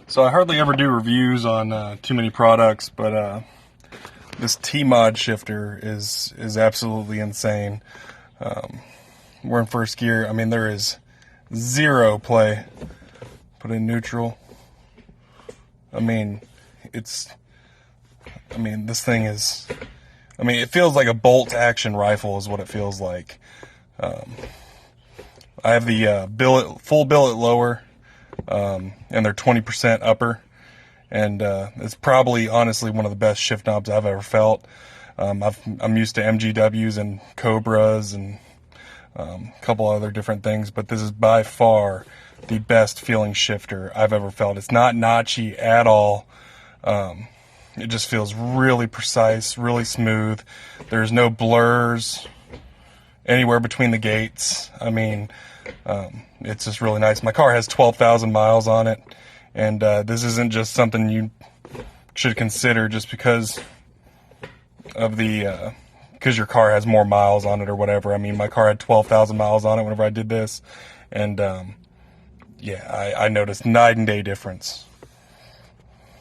So I hardly ever do reviews on too many products, but this T-Mod shifter is absolutely insane. We're in first gear. I mean, there is zero play. Put in neutral. I mean, this thing is, it feels like a bolt action rifle is what it feels like. I have the full billet lower, and they're 20% upper, and it's probably honestly one of the best shift knobs I've ever felt. I'm used to MGWs and Cobras and a couple other different things, but this is by far the best feeling shifter I've ever felt. It's not notchy at all. It just feels really precise, really smooth. There's no blurs anywhere between the gates. It's just really nice. My car has 12,000 miles on it, and this isn't just something you should consider just because of because your car has more miles on it or whatever. My car had 12,000 miles on it whenever I did this, and yeah, I noticed night and day difference.